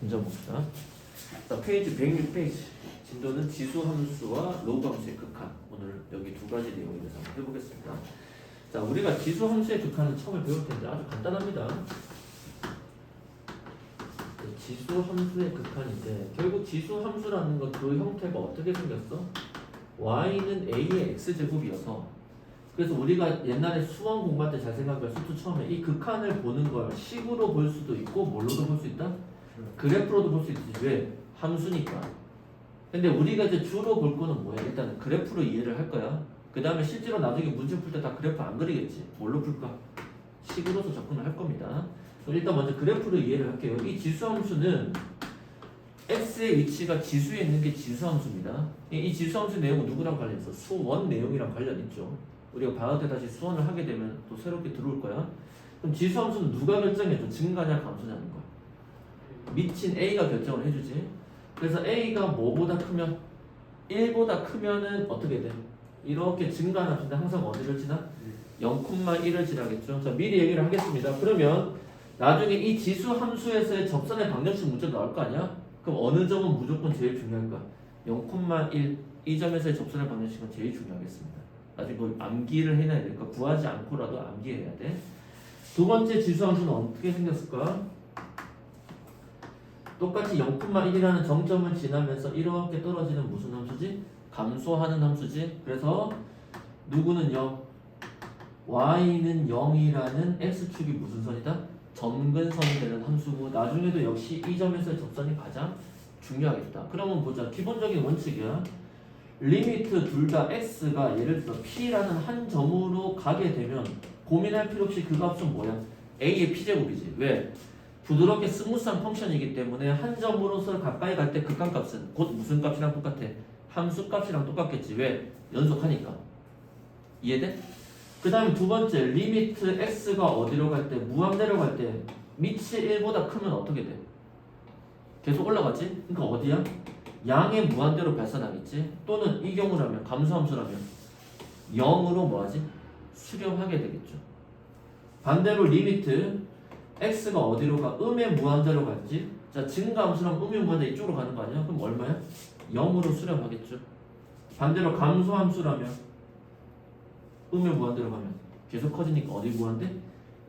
문제 봅시다. 자, 페이지 106페이지. 진도는 지수 함수와 로그 함수의 극한. 오늘 여기 두 가지 내용에 대해서 한번 해보겠습니다. 자, 우리가 지수 함수의 극한은 처음에 배울 텐데 아주 간단합니다. 지수 함수의 극한인데 결국 지수 함수라는 건 그 형태가 어떻게 생겼어? y는 a의 x제곱이어서 그래서 우리가 옛날에 수원 공부할 때 잘 생각할 수투 처음에 이 극한을 보는 걸 식으로 볼 수도 있고 뭘로도 볼 수 있다? 그래프로도 볼 수 있지. 왜? 함수니까. 근데 우리가 이제 주로 볼 거는 뭐야? 일단은 그래프로 이해를 할 거야. 그 다음에 실제로 나중에 문제 풀 때 다 그래프 안 그리겠지. 뭘로 풀까? 식으로서 접근을 할 겁니다. 그럼 일단 먼저 그래프로 이해를 할게요. 이 지수함수는 x의 위치가 지수에 있는 게 지수함수입니다. 이 지수함수 내용은 누구랑 관련해서? 수원 내용이랑 관련 있죠. 우리가 방학 때 다시 수원을 하게 되면 또 새롭게 들어올 거야. 그럼 지수함수는 누가 결정해줘? 증가냐 감소냐는 거야. 미친 a가 결정을 해주지. 그래서 a가 뭐보다 크면 1보다 크면은 어떻게 돼? 이렇게 증가하는 함수인데 항상 어디를 지나? 0,1을 지나겠죠. 자, 미리 얘기를 하겠습니다. 그러면 나중에 이 지수 함수에서의 접선의 방정식 문제 나올 거 아니야? 그럼 어느 점은 무조건 제일 중요할까? 0,1 이 점에서의 접선의 방정식은 제일 중요하겠습니다. 나중에 뭐 암기를 해놔야 되니까 구하지 않고라도 암기해야 돼. 두 번째 지수 함수는 어떻게 생겼을까? 똑같이 0,1이라는 정점을 지나면서 이렇게 떨어지는 무슨 함수지? 감소하는 함수지. 그래서 누구는 0, y는 0이라는 x축이 무슨 선이다? 점근선이 되는 함수고 나중에도 역시 이 점에서의 접선이 가장 중요하겠다. 그러면 보자. 기본적인 원칙이야. 리미트 둘 다 x가 예를 들어 p라는 한 점으로 가게 되면 고민할 필요 없이 그 값은 뭐야? a의 p제곱이지. 왜? 부드럽게 스무스한 펑션이기 때문에 한 점으로서 가까이 갈 때 극한값은 곧 무슨 값이랑 똑같아? 함수값이랑 똑같겠지. 왜? 연속하니까. 이해돼? 그 다음에 두 번째 리미트 x가 어디로 갈 때? 무한대로 갈 때 밑이 1보다 크면 어떻게 돼? 계속 올라가지? 그러니까 어디야? 양의 무한대로 발산하겠지? 또는 이 경우라면 감소함수라면 0으로 뭐하지? 수렴하게 되겠죠. 반대로 리미트 x가 어디로 가? 음의 무한대로 갈지? 자, 증가함수랑 음의 무한대 이쪽으로 가는 거 아니야? 그럼 얼마야? 0으로 수렴하겠죠. 반대로 감소함수라면 음의 무한대로 가면 계속 커지니까 어디 무한대?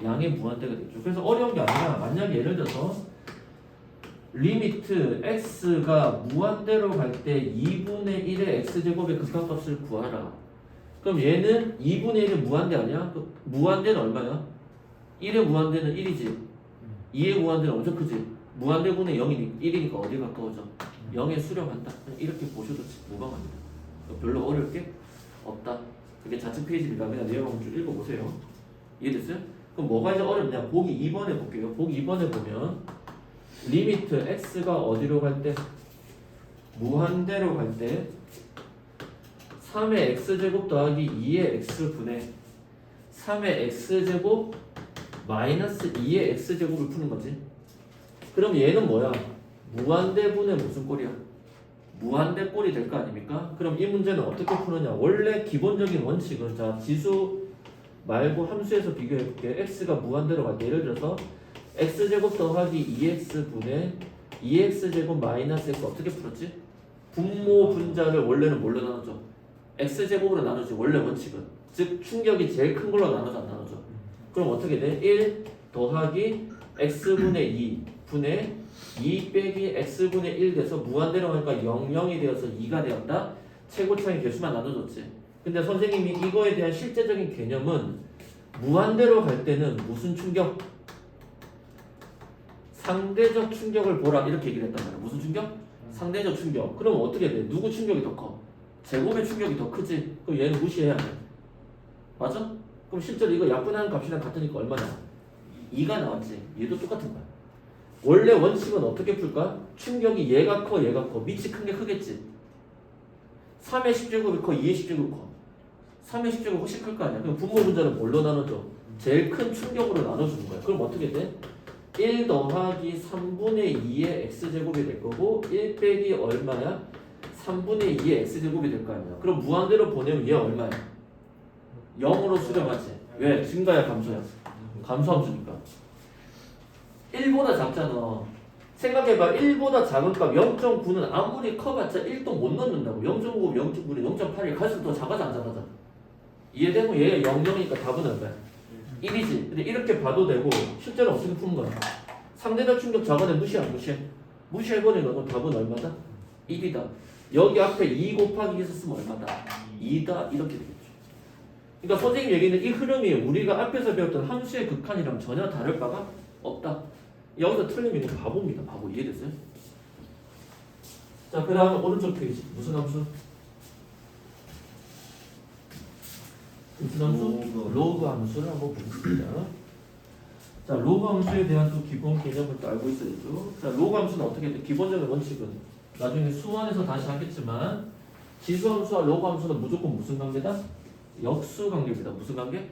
양의 무한대가 되죠. 그래서 어려운 게 아니라 만약에 예를 들어서 리미트 x가 무한대로 갈 때 2분의 1의 x제곱의 극한값을 구하라. 그럼 얘는 2분의 1의 무한대 아니야? 그 무한대는 얼마야? 1의 무한대는 1이지. 2의 무한대는 엄청 크지. 무한대분의 0이니까 1이니까 어디 가까워져? 0에 수렴한다. 이렇게 보셔도 무방합니다. 별로 어려울 게 없다. 그게 좌측 페이지입니다. 그냥 내용 좀 읽어보세요. 이해됐어요? 그럼 뭐가 이제 어렵냐? 보기 2번에 볼게요. 보기 2번에 보면 리미트 x가 어디로 갈 때? 무한대로 갈 때 3의 x제곱 더하기 2의 x분의 3의 x제곱 마이너스 2의 x제곱을 푸는 거지. 그럼 얘는 뭐야? 무한대분의 무슨 꼴이야? 무한대 꼴이 될 거 아닙니까? 그럼 이 문제는 어떻게 푸느냐? 원래 기본적인 원칙은 자 지수 말고 함수에서 비교해 볼게. x가 무한대로 갈 때 예를 들어서 x제곱 더하기 2x분의 2x제곱 마이너스 x 어떻게 풀었지? 분모 분자를 원래는 뭘로 나누죠? x제곱으로 나누지. 원래 원칙은 즉 충격이 제일 큰 걸로 나눠서 안 나누죠. 그럼 어떻게 돼? 1 더하기 x분의 2 분의 2 빼기 x분의 1 돼서 무한대로 하니까 0이 되어서 2가 되었다. 최고차의 개수만 나눠줬지. 근데 선생님이 이거에 대한 실제적인 개념은 무한대로 갈 때는 무슨 충격? 상대적 충격을 보라 이렇게 얘기를 했단 말이야. 무슨 충격? 상대적 충격. 그럼 어떻게 돼? 누구 충격이 더 커? 제곱의 충격이 더 크지. 그럼 얘는 무시해야 돼. 맞아? 그럼 실제로 이거 약분하는 값이랑 같으니까 얼마냐? 2가 나왔지. 얘도 똑같은 거야. 원래 원칙은 어떻게 풀까? 충격이 얘가 커 얘가 커. 밑이 큰 게 크겠지. 3의 10제곱이 커 2의 10제곱이 커. 3의 10제곱 훨씬 클 거 아니야. 그럼 분모 분자는 뭘로 나눠줘? 제일 큰 충격으로 나눠주는 거야. 그럼 어떻게 돼? 1 더하기 3분의 2의 x제곱이 될 거고 1 빼기 얼마야? 3분의 2의 x제곱이 될 거 아니야. 그럼 무한대로 보내면 얘 얼마야? 0으로 수렴하지. 왜? 증가야 감소야? 감소함수니까. 1보다 작잖아. 생각해봐. 1보다 작은 값 0.9는 아무리 커봤자 1도 못 넣는다고. 0.5, 0.9에 0.8이 갈수록 더 작아져 안 작아져? 이해되고 얘가 0이니까 답은 얼마야? 1이지. 근데 이렇게 봐도 되고 실제로 어떻게 푸는 거야? 상대적 충격 작은애 무시해 안 무시해? 무시해버리는 건 답은 얼마다? 1이다. 여기 앞에 2 곱하기 있었으면 얼마다? 2다 이렇게 되겠죠. 그러니까 선생님 얘기는 이 흐름이 우리가 앞에서 배웠던 함수의 극한이랑 전혀 다를 바가 없다. 여기서 틀리면 이거 바보입니다. 바보. 이해됐어요? 자, 그 다음에 오른쪽 페이지. 무슨 함수? 무슨 함수? 로그 함수를 한번 보겠습니다. 자, 로그 함수에 대한 또 기본 개념을 또 알고 있어야죠. 자, 로그 함수는 어떻게 돼? 기본적인 원칙은 나중에 수원에서 다시 하겠지만 지수 함수와 로그 함수는 무조건 무슨 관계다? 역수 관계입니다. 무슨 관계?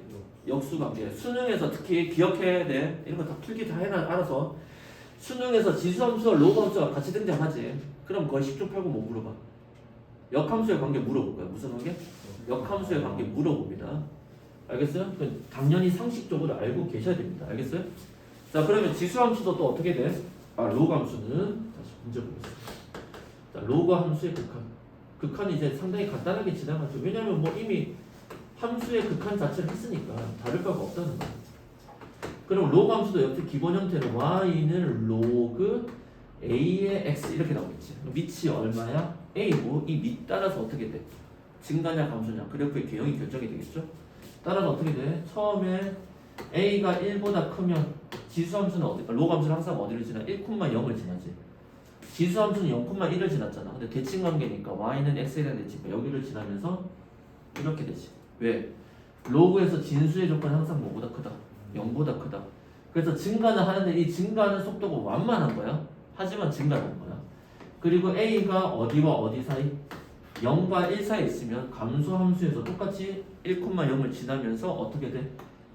역수 관계. 수능에서 특히 기억해야 돼. 이런 거 다 필기 다 해놔 알아서. 수능에서 지수 함수와 로그 함수가 같이 등장하지. 그럼 거의 10중 8구 못 물어봐. 역함수의 관계 물어볼 거야. 무슨 관계? 역함수의 관계 물어봅니다. 알겠어요? 당연히 상식적으로 알고 계셔야 됩니다. 알겠어요? 자, 그러면 지수 함수도 또 어떻게 돼? 로그 함수는 다시 문제 보겠습니다. 자, 로그 함수의 극한. 극한이 이제 상당히 간단하게 지나가죠. 왜냐면 뭐 이미 함수의 극한 자체를 했으니까 다를 바가 없다는 거예요. 그럼 로그 함수도 역시 기본 형태는 y는 로그 a의 x 이렇게 나오겠지. 밑이 얼마야? a고 이 밑 따라서 어떻게 돼? 증가냐 감소냐 그래프의 개형이 결정이 되겠죠. 따라서 어떻게 돼? 처음에 a가 1보다 크면 지수함수는 로그 함수는 항상 어디를 지나? 1,0을 지나지. 지수함수는 0,1을 지났잖아. 근데 대칭관계니까 y는 x에 대한 대칭과 여기를 지나면서 이렇게 되지. 왜? 로그에서 진수의 조건이 항상 뭐보다 크다? 0보다 크다. 그래서 증가는 하는데 이 증가하는 속도가 완만한 거야. 하지만 증가하는 거야. 그리고 a가 어디와 어디 사이? 0과 1 사이에 있으면 감소함수에서 똑같이 1,0을 지나면서 어떻게 돼?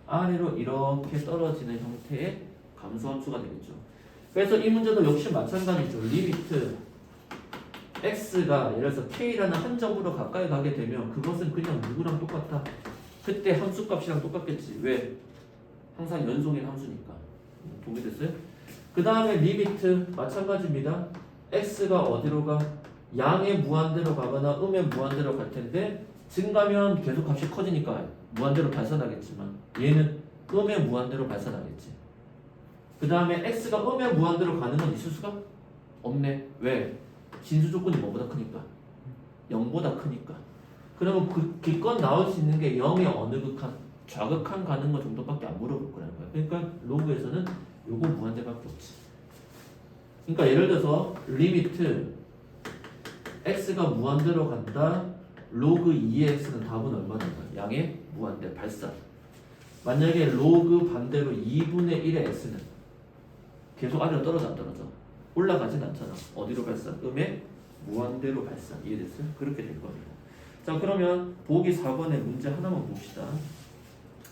아래로 이렇게 떨어지는 형태의 감소함수가 되겠죠. 그래서 이 문제도 역시 마찬가지죠. 리미트 x가 예를 들어서 k라는 한 점으로 가까이 가게 되면 그것은 그냥 누구랑 똑같아? 그때 함수값이랑 똑같겠지. 왜? 항상 연속인 함수니까. 동의됐어요? 그 다음에 리미트 마찬가지입니다. x가 어디로 가? 양의 무한대로 가거나 음의 무한대로 갈 텐데 증가면 계속 값이 커지니까 무한대로 발산하겠지만 얘는 음의 무한대로 발산하겠지. 그 다음에 x가 음의 무한대로 가는 건 있을 수가 없네. 왜? 진수 조건이 뭐보다 크니까 0보다 크니까. 그러면 그 기껏 나올 수 있는 게 0의 어느 극한? 좌극한 가는 거 정도밖에 안 물어볼 거라는 거야. 그러니까 로그에서는 요거 무한대밖에 없지. 그러니까 예를 들어서 리미트 x가 무한대로 간다. 로그 2의 x는 답은 얼마나 된다? 양의 무한대 발산. 만약에 로그 반대로 2분의 1의 x는 계속 아래로 떨어져 안 떨어져? 올라가진 않잖아. 어디로 발산? 음의 무한대로 발산. 이해됐어요? 그렇게 될 겁니다. 자, 그러면 보기 4번의 문제 하나만 봅시다.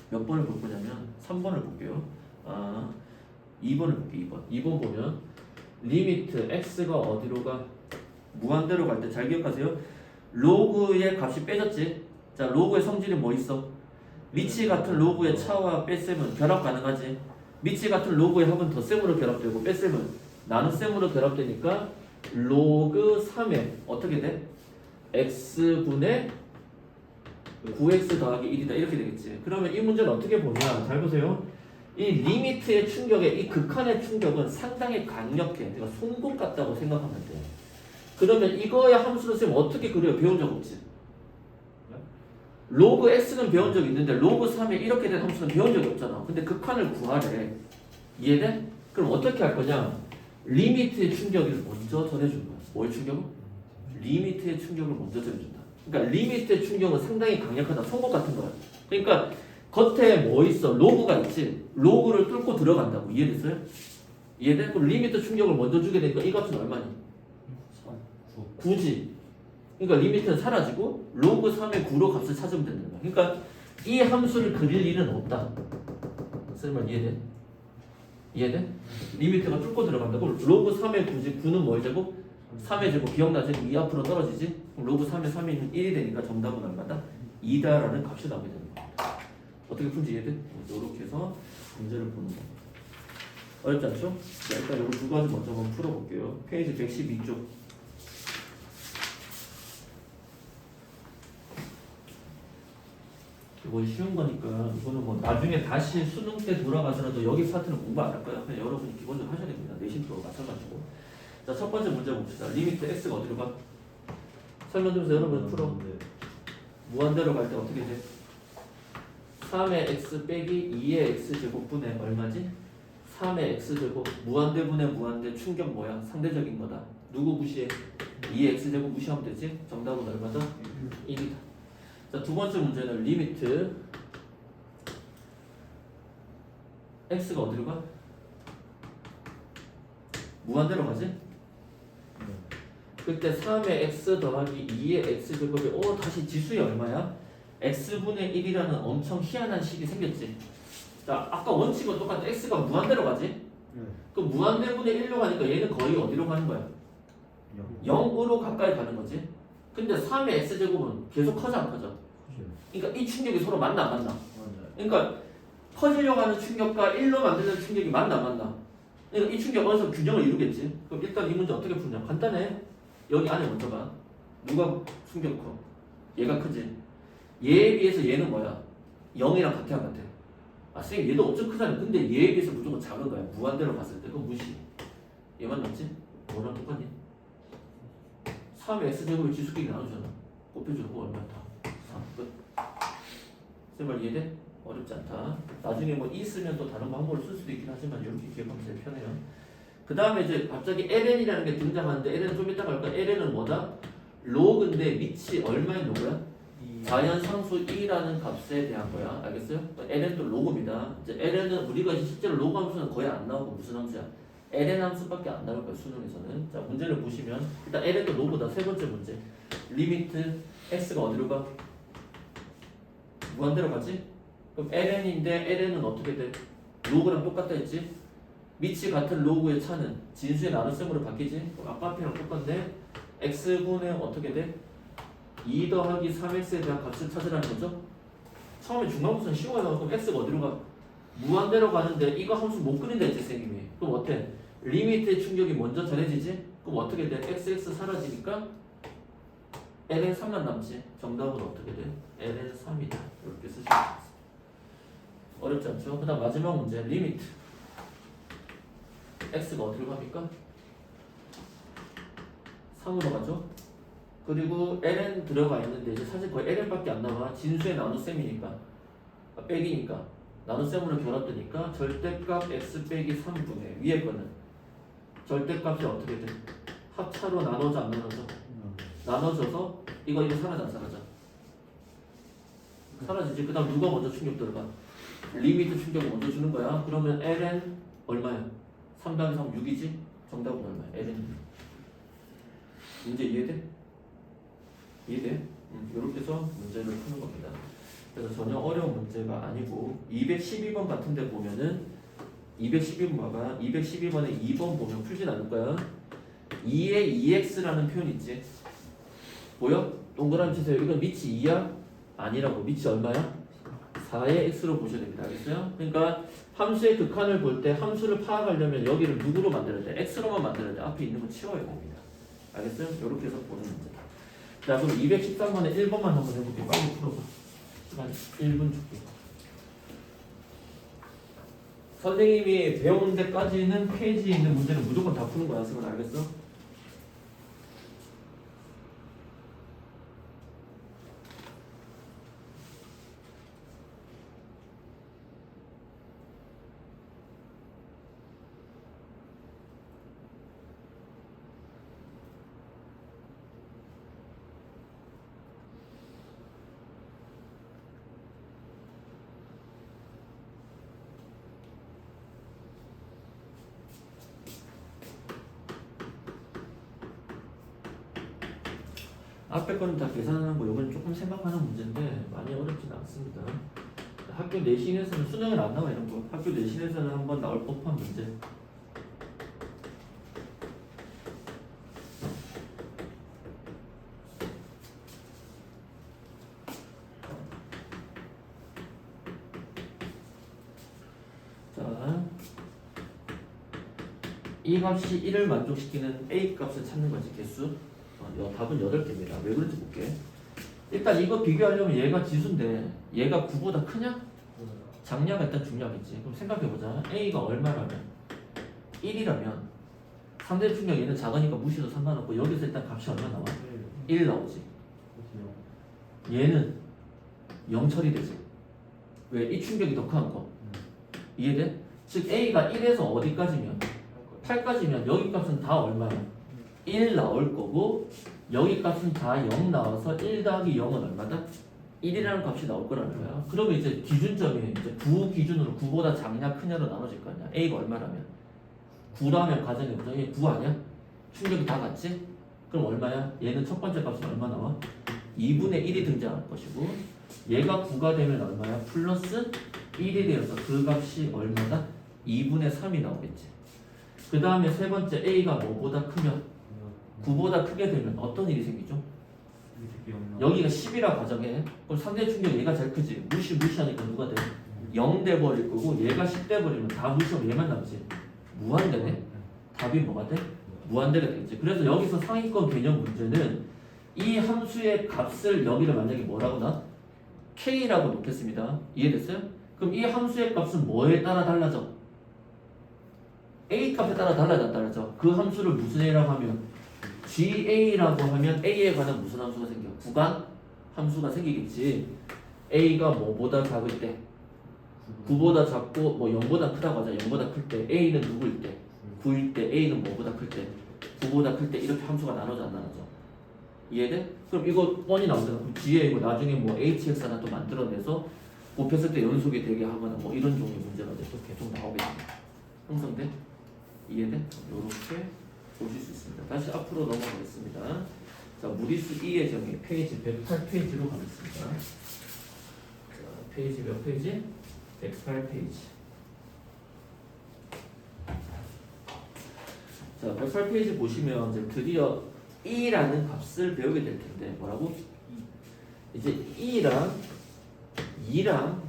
몇 번을 볼 거냐면 3번을 볼게요. 2번을 볼게요. 2번 보면 리미트 x가 어디로 가? 무한대로 갈 때 잘 기억하세요. 로그의 값이 빼졌지. 자, 로그의 성질이 뭐 있어? 미치 같은 로그의 차와 뺄셈은 결합 가능하지. 미치 같은 로그의 합은 덧셈으로 결합되고 뺄셈은 나눗셈으로 결합되니까 로그 3에 어떻게 돼? x분의 9x 더하기 1이다 이렇게 되겠지. 그러면 이 문제는 어떻게 보냐? 잘 보세요. 이 리미트의 충격에 이 극한의 충격은 상당히 강력해. 내가 송곳 같다고 생각하면 돼. 그러면 이거의 함수를 쓰면 어떻게 그려요? 배운 적 없지. 로그 x는 배운 적 있는데 로그 3에 이렇게 된 함수는 배운 적이 없잖아. 근데 극한을 구하래. 이해돼? 그럼 어떻게 할 거냐? 리미트의 충격을 먼저 전해준 거야. 뭐의 충격은? 리미트의 충격을 먼저 전해준다. 그러니까 리미트의 충격은 상당히 강력하다. 송곳 같은 거야. 그러니까 겉에 뭐 있어? 로그가 있지. 로그를 뚫고 들어간다고. 이해됐어요? 이해돼? 그럼 리미트 충격을 먼저 주게 되니까 이 값은 얼마니? 9지. 그러니까 리미트는 사라지고 로그 3의 9로 값을 찾으면 된다는 거야. 그러니까 이 함수를 그릴 일은 없다. 설마 이해돼? 이해돼? 리미트가 뚫고 들어간다고. 로그 3의 9지. 9는 뭐의 제곱? 3의 제곱. 기억나지? 2 앞으로 떨어지지? 그럼 로그 3의 3이 1이 되니까 정답은 얼마다? 2다라는 값이 나오게 되는 거야. 어떻게 풀지 이해돼? 이렇게 해서 문제를 보는 거야. 어렵지 않죠? 자, 일단 요거 두 가지 먼저 한번 풀어볼게요. 페이지 112쪽. 이거 쉬운 거니까 이거는 뭐 나중에 다시 수능 때 돌아가서라도 여기 파트는 공부 안 할 거야. 그냥 여러분이 기본적으로 하셔야 됩니다. 내신도 마찬가지고. 자, 첫 번째 문제 봅시다. 리미트 x가 어디로 가? 설명 좀 해서 여러분 풀어. 무한대로 갈 때 어떻게 돼? 3의 x 빼기 2의 x제곱분의 얼마지? 3의 x제곱 무한대분의 무한대 충격 뭐야? 상대적인 거다. 누구 무시해? 2의 x제곱 무시하면 되지? 정답은 얼마다? 1이다. 자, 두 번째 문제는 리미트 x가 어디로 가? 무한대로 가지? 그때 3의 x 더하기 2의 x제곱이 다시 지수이 얼마야? x분의 1이라는 엄청 희한한 식이 생겼지. 자, 아까 원칙은 똑같아. x가 무한대로 가지? 그럼 무한대분의 1로 가니까 얘는 거의 어디로 가는 거야? 0으로 가까이 가는 거지. 근데 3의 x제곱은 계속 커져 안 커져? 그러니까 이 충격이 서로 맞나 안 맞나? 그러니까 커지려고 하는 충격과 1로 만드는 충격이 맞나 안 맞나? 그러니까 이 충격 어디서 균형을 이루겠지. 그럼 일단 이 문제 어떻게 푸냐? 간단해. 여기 안에 먼저 봐. 누가 충격 커? 얘가 크지? 얘에 비해서 얘는 뭐야? 0이랑 같아 안 같아? 아, 선생님 얘도 엄청 크잖아. 근데 얘에 비해서 무조건 작은 거야. 무한대로 봤을 때. 그건 무시. 얘만 남지? 뭐랑 똑같니? 3의 x제곱을 지수끼리 나누잖아. 곱해주는 거 얼마야? 다 3. 끝. 선생님 말 이해돼? 어렵지 않다. 나중에 뭐 E 쓰면 또 다른 방법을 쓸 수도 있긴 하지만 이렇게 기억하면 제일 편해요. 그 다음에 이제 갑자기 ln이라는 게 등장하는데 ln은 좀 이따가 할까? ln은 뭐다? 로그인데 밑이 얼마의 로그야? 자연상수 2라는 값에 대한 거야. 알겠어요? ln도 로그입니다. 이제 ln은 우리가 실제로 로그 함수는 거의 안 나오고 무슨 함수야? ln 함수밖에 안 나올 거야, 수능에서는. 자, 문제를 보시면 일단 ln도 로그다. 세 번째 문제. 리미트 x가 어디로 가? 무한대로 가지? 그럼 ln인데 ln은 어떻게 돼? 로그랑 똑같다 했지? 밑이 같은 로그의 차는 진수의 나눗셈으로 바뀌지? 그럼 아까 앞이랑 똑같네. x분의 어떻게 돼? 2 더하기 3x에 대한 값을 찾으라는 거죠? 처음에 중간부터는 쉬워요. 그럼 x가 어디로 가? 무한대로 가는데 이거 함수 못 그린다 했지 선생님이. 그럼 어때? 리미트의 충격이 먼저 전해지지? 그럼 어떻게 돼? xx 사라지니까 ln 3만 남지. 정답은 어떻게 돼? ln 3이다. 이렇게 쓰시면 되겠습니다. 어렵지 않죠? 그 다음 마지막 문제. 리미트 x가 어디로 갑니까? 3으로 가죠? 그리고 ln 들어가 있는데 이제 사실 거의 ln밖에 안 나와. 진수의 나눗셈이니까 빼기니까 나눗셈으로 결합되니까 절대값 x 빼기 3분의 위에 거는 절대값이 어떻게 돼? 합차로 나눠져 안 나눠져? 나눠져서 이거 사라져 안 사라져? 사라지지. 그 다음 누가 먼저 충격 들어가? 리미트 충격을 먼저 주는 거야. 그러면 ln 얼마야? 3 더하기 3 6이지? 정답은 얼마야? ln 문제 이해돼? 이해돼? 이렇게 해서 문제를 푸는 겁니다. 그래서 전혀 어려운 문제가 아니고 212번 같은 데 보면은 212번 봐봐. 212번에 2번 보면 풀진 않을 거야. 2의 2x라는 표현 있지? 보여? 동그라미 치세요. 이건 밑이 2야? 아니라고. 밑이 얼마야? 4의 x로 보셔야 됩니다. 알겠어요? 그러니까 함수의 극한을 볼 때 함수를 파악하려면 여기를 누구로 만들어야 돼? x로만 만들어야 돼. 앞에 있는 거 치워야 됩니다. 알겠어요? 이렇게 해서 보는 문제. 자, 그럼 213번에 1번만 한번 해볼게. 빨리 풀어봐. 시간 1분 줄게. 선생님이 배운 데까지는 페이지에 있는 문제는 무조건 다 푸는 거야. 그건 알겠어? 앞에 거는 다 계산하는 거, 이건 조금 생각하는 문제인데 많이 어렵진 않습니다. 학교 내신에서는 수능에 안 나와 이런 거. 학교 내신에서는 한번 나올 법한 문제. 자, 이 값이 1을 만족시키는 A 값을 찾는 거지. 개수. 답은 8개입니다. 왜 그런지 볼게. 일단 이거 비교하려면 얘가 지수인데 얘가 9보다 크냐? 작냐가 일단 중요하겠지. 그럼 생각해보자. A가 얼마라면 1이라면 상대 충격 얘는 작으니까 무시도 상관없고 여기서 일단 값이 얼마 나와? 1 나오지. 얘는 0 처리되지. 왜? 이 충격이 더 큰 거. 이해돼? 즉 A가 1에서 어디까지면? 8까지면 여기 값은 다 얼마야? 1 나올 거고 여기 값은 다 0 나와서 1 더하기 0은 얼마다? 1이라는 값이 나올 거라는 거야. 그러면 이제 기준점이 이제 9 기준으로 9보다 작냐 크냐로 나눠질 거 아니야. A가 얼마라면? 9라면 가정해보자. 얘 9 아니야? 충격이 다 같지? 그럼 얼마야? 얘는 첫 번째 값은 얼마 나와? 2분의 1이 등장할 것이고 얘가 9가 되면 얼마야? 플러스 1이 되어서 그 값이 얼마다? 2분의 3이 나오겠지. 그 다음에 세 번째 A가 뭐보다 크면 9보다 크게 되면 어떤 일이 생기죠? 여기가 10이라 가정해. 그럼 상대 충격 얘가 제일 크지. 무시하니까 누가 돼? 0 돼버릴 거고 얘가 10 돼버리면 다 무시하고 얘만 남지. 무한대네. 답이 뭐가 돼? 무한대가 되겠지. 그래서 여기서 상위권 개념 문제는 이 함수의 값을 여기를 만약에 뭐라고 나? K라고 놓겠습니다. 이해됐어요? 그럼 이 함수의 값은 뭐에 따라 달라져? A 값에 따라 달라져 안 달라져? 그 함수를 무슨 A라고 하면 GA라고 하면 A에 관한 무슨 함수가 생겨? 구간 함수가 생기겠지. A가 뭐보다 작을 때 9보다 작고 뭐 0보다 크다고 하자. 0보다 클 때 A는 누구일 때? 9일 때 A는 뭐보다 클 때? 9보다 클 때 이렇게 함수가 나눠져 안 나눠져? 이해돼? 그럼 이거 뻔히 나오잖아. 그럼 뒤에 이거 나중에 뭐 HX 하나 또 만들어내서 곱했을 때 연속이 되게 하거나 뭐 이런 종류의 문제가 이제 또 계속 나오겠지. 형성돼? 이해돼? 이렇게 보실 수 있습니다. 다시 앞으로 넘어가겠습니다. 자, 무리수 2의 정의 페이지 108페이지로 가겠습니다. 자, 페이지 몇 페이지? 108페이지. 자, 108페이지 보시면 이제 드디어 E라는 값을 배우게 될 텐데 뭐라고? 이제 E랑 2랑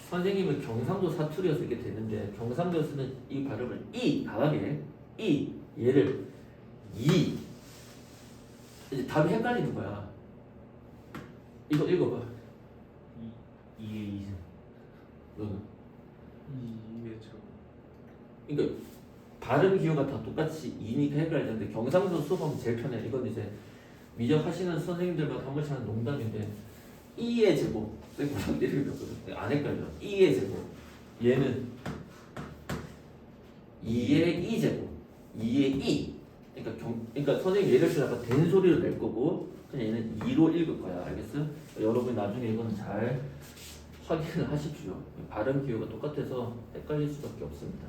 선생님은 경상도 사투리여서 이렇게 되는데 경상도에서는 이 발음을 E 강하게 E 얘를 2 이제 답이 헷갈리는 거야. 이거 읽어봐. 2의 2승 너는? 2의 저 그러니까 발음 기호가 다 똑같이 2니까 헷갈리는데 경상도 수업하면 제일 편해. 이건 이제 미적하시는 선생님들만 한 번씩 하는 농담인데 2의 제곱 선생님 이렇게 배웠거든. 안 헷갈려. 2의 제곱 얘는 2의 2제곱 2의 2 그러니까 선생님 예를 들어 약간 된 소리를 낼 거고 그냥 얘는 2로 읽을 거야. 알겠어? 여러분 나중에 이거는 잘 확인을 하십시오. 발음 기호가 똑같아서 헷갈릴 수밖에 없습니다.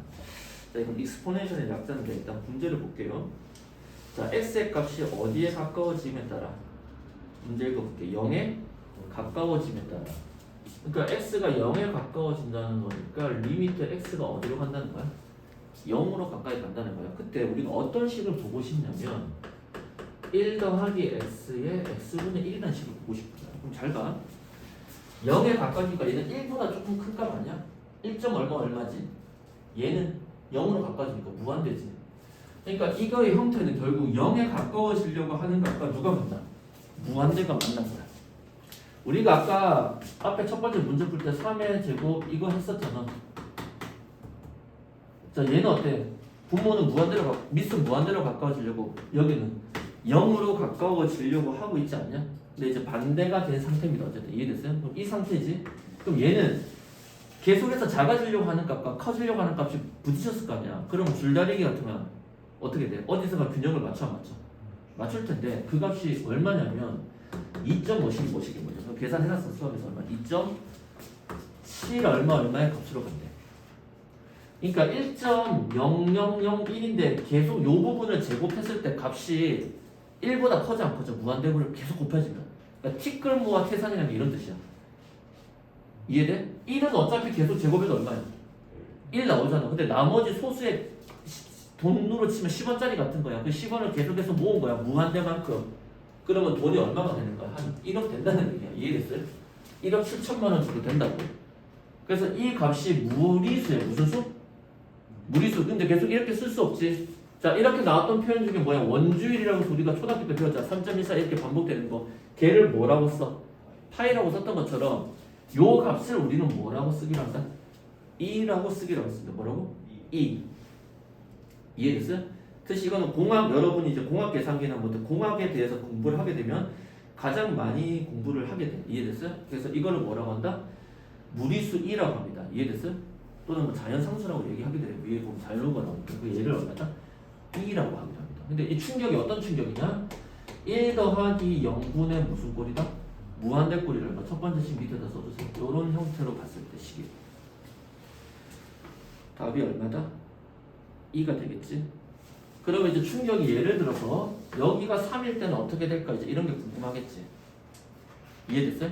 자, 이건 익스포넨셜의 약자인데 일단 문제를 볼게요. 자, x의 값이 어디에 가까워짐에 따라 문제 읽어볼게. 0에 가까워짐에 따라. 그러니까 x가 0에 가까워진다는 거니까 리미트 x가 어디로 간다는 거야? 0으로 가까이 간다는 거야. 그때 우리는 어떤 식을 보고 싶냐면 1 더하기 x의 x분의 1이라는 식을 보고 싶어요. 그럼 잘 봐. 0에 가까우니까 얘는 1보다 조금 큰 값 아니야? 1. 얼마지? 얘는 0으로 가까워지니까 무한대지. 그러니까 이거의 형태는 결국 0에 가까워지려고 하는 것과 누가 만나? 무한대가 만난 거야. 우리가 아까 앞에 첫 번째 문제 풀 때 3의 제곱 이거 했었잖아. 자, 얘는 어때? 분모는 무한대로 밑은 무한대로 가까워지려고 여기는 0으로 가까워지려고 하고 있지 않냐? 근데 이제 반대가 된 상태입니다. 어쨌든 이해됐어요? 그럼 이 상태지? 그럼 얘는 계속해서 작아지려고 하는 값과 커지려고 하는 값이 부딪혔을 거 아니야? 그럼 줄다리기 같으면 어떻게 돼? 어디선가 균형을 맞춰 안 맞춰? 맞출 텐데 그 값이 얼마냐면 2.5씩 뭐씩인 거죠. 계산해놨어 수업에서 얼마? 2.7 얼마의 값으로 간대. 그러니까 1.0001인데 계속 요 부분을 제곱했을 때 값이 1보다 커져 안 커져? 무한대로 계속 곱해지면. 그러니까 티끌모아 태산이라는 게 이런 뜻이야. 이해돼? 1은 어차피 계속 제곱해도 얼마야? 1 나오잖아. 근데 나머지 소수의 돈으로 치면 10원짜리 같은 거야. 그 10원을 계속해서 모은 거야. 무한대만큼. 그러면 돈이 얼마가 되는 거야? 한 1억 된다는 얘기야. 이해됐어요? 1억 7천만 원 정도 된다고. 그래서 이 값이 무리수야. 무슨 수? 무리수. 근데 계속 이렇게 쓸 수 없지. 자, 이렇게 나왔던 표현 중에 뭐야? 원주율이라고 우리가 초등학교 때 배웠잖아. 3.14 이렇게 반복되는 거. 걔를 뭐라고 써? 파이라고 썼던 것처럼 요 값을 우리는 뭐라고 쓰기로 한다? 2라고 쓰기로 했습니다. 뭐라고? 2. 이해됐어요? 특히 이거는 공학, 여러분이 이제 공학 계산기나 뭐 공학에 대해서 공부를 하게 되면 가장 많이 공부를 하게 돼. 이해됐어요? 그래서 이거를 뭐라고 한다? 무리수 2라고 합니다. 이해됐어요? 또는 뭐 자연상수라고 얘기하게 돼요. 위에 보면 자연로가 나오니까 그 얘를 얼마다? 2라고 하기도 합니다. 근데 이 충격이 어떤 충격이냐? 1 더하기 0분의 무슨 꼴이다? 무한대꼴이라는 거. 첫 번째 식 밑에다 써주세요. 이런 형태로 봤을 때 식이 답이 얼마다? 2가 되겠지? 그러면 이제 충격이 예를 들어서 여기가 3일 때는 어떻게 될까? 이제 이런 게 궁금하겠지? 이해됐어요?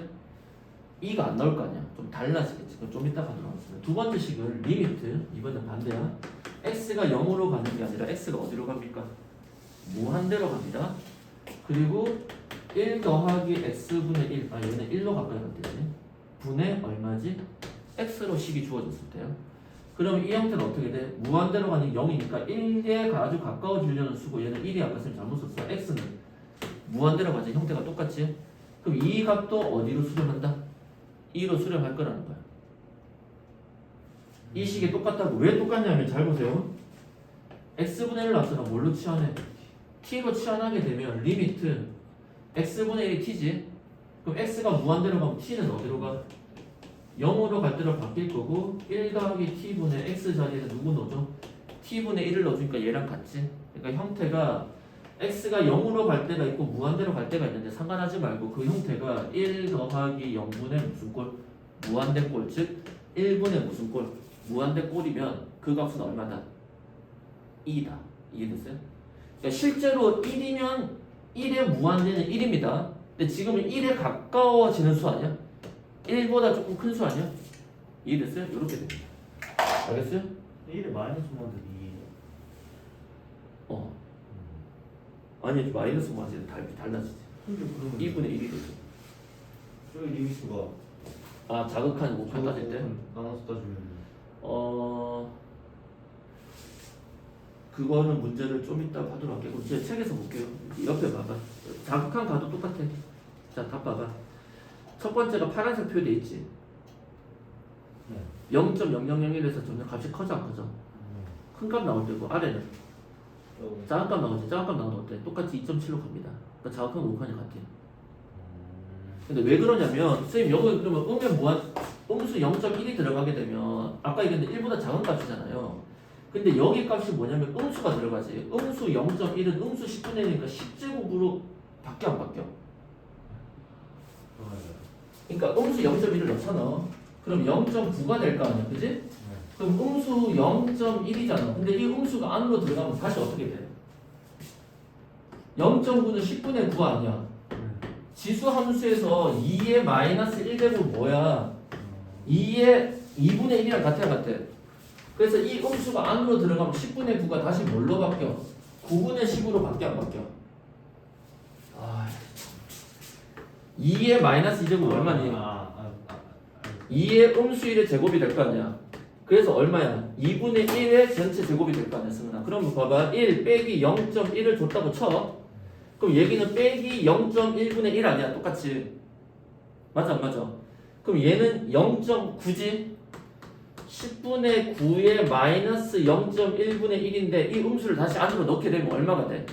2가 안 나올 거 아니야? 좀 달라지겠지? 그럼 좀 이따 가도록 하겠습니다. 두 번째 식은 리미트, 이번엔 반대야. x가 0으로 가는 게 아니라 x가 어디로 갑니까? 무한대로 갑니다. 그리고 1 더하기 x분의 1, 얘는 1로 가까이 갔대지. 분의 얼마지? x로 식이 주어졌을 때요. 그럼 이 형태는 어떻게 돼? 무한대로 가는 0이니까 1에 아주 가까워지려는 수고, 얘는 1이 아까 쌤 잘못 썼어. x는 무한대로 가지 형태가 똑같지? 그럼 이 값도 어디로 수렴한다? 2로 수렴할 거라는 거야. 이 식이 똑같다고. 왜 똑같냐면 잘 보세요. x분의 1 나왔잖아. 뭘로 치환해? t로 치환하게 되면 리미트 x분의 1이 t지. 그럼 x가 무한대로 가면 t는 어디로 가? 0으로 갈 때로 바뀔 거고 1 더하기 t분의 x 자리에서 누구 넣어줘? t분의 1을 넣어주니까 얘랑 같지. 그러니까 형태가 x가 0으로 갈 때가 있고 무한대로 갈 때가 있는데 상관하지 말고 그 형태가 1 더하기 0분의 무슨 꼴? 무한대꼴. 즉 1분의 무슨 꼴? 무한대꼴이면 그 값은 얼마다? 2다. 이해됐어요? 그러니까 실제로 1이면 1의 무한대는 1입니다. 근데 지금은 1에 가까워지는 수 아니야? 1보다 조금 큰 수 아니야? 이해됐어요? 이렇게 됩니다. 알겠어요? 1에 마이너스만 되기. 아니 마이너스 마이너스 달라지지. 근데 그러면 2분의 1이 되죠. 저기 리미트가 아 자극한 목표 따질 때? 나눠서 따지면 그거는 문제를 좀 이따 하도록 할게요. 제 책에서 볼게요. 옆에 봐봐. 자극한 가도 똑같아. 자, 답 봐봐. 첫 번째가 파란색 표돼 있지. 네. 0.0001에서 점점 값이 커져 안 커져? 큰 값 나올 때고 아래는 작은 값 나오지. 작은 값 나오는 어때? 똑같이 2.7로 갑니다. 그러니까 자극한 목표이 같아요. 근데 왜 그러냐면 선생님 여기 그러면 음의 무한 음수 0.1이 들어가게 되면 아까 얘기했는데 1보다 작은 값이잖아요. 근데 여기 값이 뭐냐면 음수가 들어가지. 음수 0.1은 음수 10분의 1이니까 10제곱으로 바뀌어 안 바뀌어? 그러니까 음수 0.1을 넣잖아. 그럼 0.9가 될 거 아니야, 그지? 그럼 음수 0.1이잖아. 근데 이 음수가 안으로 들어가면 다시 어떻게 돼? 0.9는 10분의 9 아니야. 지수 함수에서 2의 마이너스 1제곱 뭐야? 2의 2분의 1이랑 같아 같아. 그래서 이 음수가 안으로 들어가면 10분의 9가 다시 뭘로 바뀌어? 9분의 10으로 바뀌어 안 바뀌어? 2의 마이너스 2제곱 얼마니? 2의 음수 1의 제곱이 될 거 아니야. 그래서 얼마야? 2분의 1의 전체 제곱이 될 거 아니야, 승은아. 그럼 봐봐. 1 빼기 0.1을 줬다고 쳐. 그럼 얘기는 빼기 0.1분의 1 아니야? 똑같이. 맞아 안 맞아? 그럼 얘는 0.9지? 10분의 9의 마이너스 0.1분의 1인데 이 음수를 다시 안으로 넣게 되면 얼마가 돼?